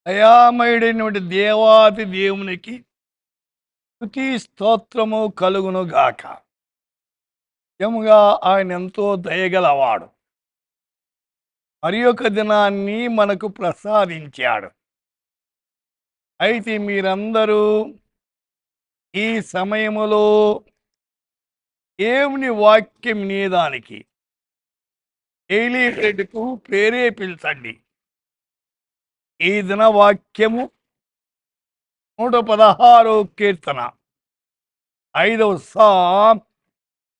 దయామయుడైనటువంటి దేవాది దేవునికి స్తుతి స్తోత్రము కలుగును గాక. నిజముగా ఆయన ఎంతో దయగలవాడు. మరి ఒక దినాన్ని మనకు ప్రసాదించాడు. అయితే మీరందరూ ఈ సమయములో దేవుని వాక్యం వినేదానికి డైలీ బ్రెడ్కు ప్రేరేపించండి. ఈ దిన వాక్యము 116 కీర్తన 5వ సామ్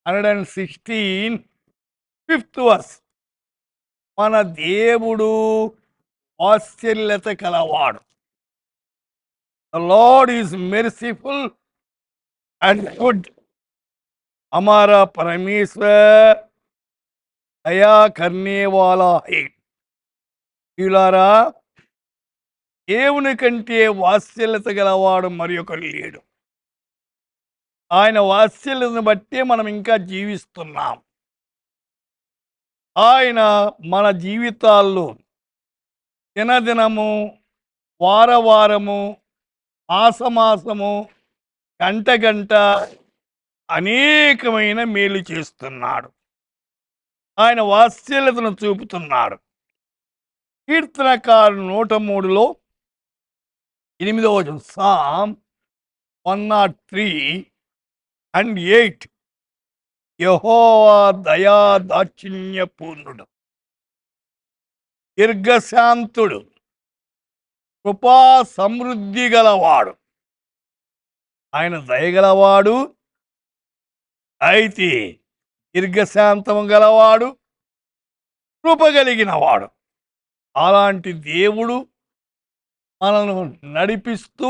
116 5th వర్స్. మన దేవుడు వాత్సల్యత కలవాడు. The Lord is merciful and good. हमारा परमेश्वर दया करने वाला है. ప్రియులారా, దేవుని కంటే వాత్సల్యత గలవాడు మరి ఒకరు లేడు. ఆయన వాత్సల్యతను బట్టే మనం ఇంకా జీవిస్తున్నాం. ఆయన మన జీవితాల్లో దినదినము, వారవారము, మాసమాసము, గంట గంట అనేకమైన మేలు చేస్తున్నాడు. ఆయన వాత్సల్యతను చూపుతున్నాడు. కీర్తనకారు 103లో 8వ వచనం, సామ్ 103:8. యెహోవా దయా దాక్షిణ్య పూర్ణుడు, దీర్ఘశాంతుడు, కృపా సమృద్ధి గలవాడు. ఆయన దయగలవాడు, అయితే దీర్ఘశాంతము గలవాడు, కృప కలిగినవాడు. అలాంటి దేవుడు మనను నడిపిస్తూ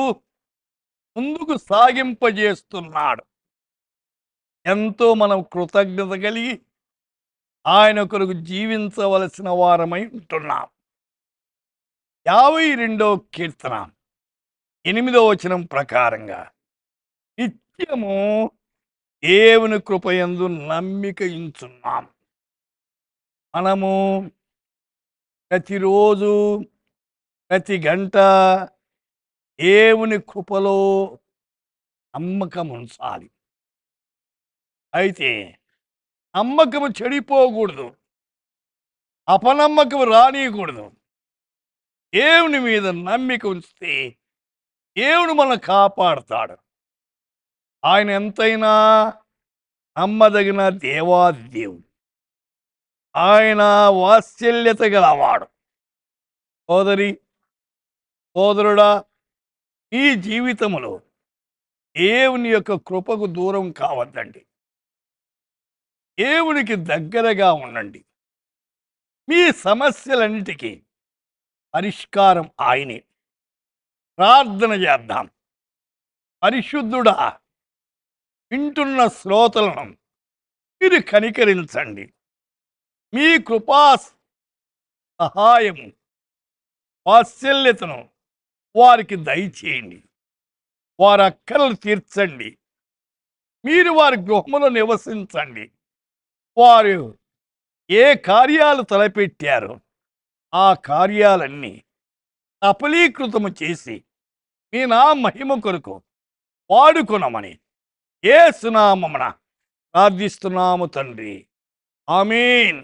ముందుకు సాగింపజేస్తున్నాడు. ఎంతో మనం కృతజ్ఞత కలిగి ఆయన కొరకు జీవించవలసిన వారమై ఉంటున్నాం. 52వ కీర్తన 8వ వచనం ప్రకారంగా, నిత్యము దేవుని కృపయందు నమ్మిక ఉంచున్నాం. మనము ప్రతిరోజు, ప్రతి గంట దేవుని కృపలో నమ్మకం ఉంచాలి. అయితే నమ్మకము చెడిపోకూడదు, అపనమ్మకం రానియకూడదు. దేవుని మీద నమ్మిక ఉంచితే దేవుడు మనల్ని కాపాడుతాడు. ఆయన ఎంతైనా నమ్మదగిన దేవాది దేవుడు. ఆయన వాత్సల్యత గలవాడు. సోదరి, సోదరుడా, ఈ జీవితంలో దేవుని యొక్క కృపకు దూరం కావద్దండి. దేవునికి దగ్గరగా ఉండండి. మీ సమస్యలన్నిటికీ పరిష్కారం ఆయనే. ప్రార్థన చేద్దాం. పరిశుద్ధుడా, వింటున్న శ్రోతలను మీరు కనికరించండి. మీ కృపా సహాయము, వాత్సల్యతను వారికి దయచేయండి. వారి అక్కరలు తీర్చండి. మీరు వారి గృహములో నివసించండి. వారు ఏ కార్యాలు తలపెట్టారో ఆ కార్యాలన్నీ సఫలీకృతము చేసి మీ నా మహిమ కొరకు వాడుకొనమని యేసు నామమున ప్రార్థిస్తున్నాము తండ్రి. ఆమేన్.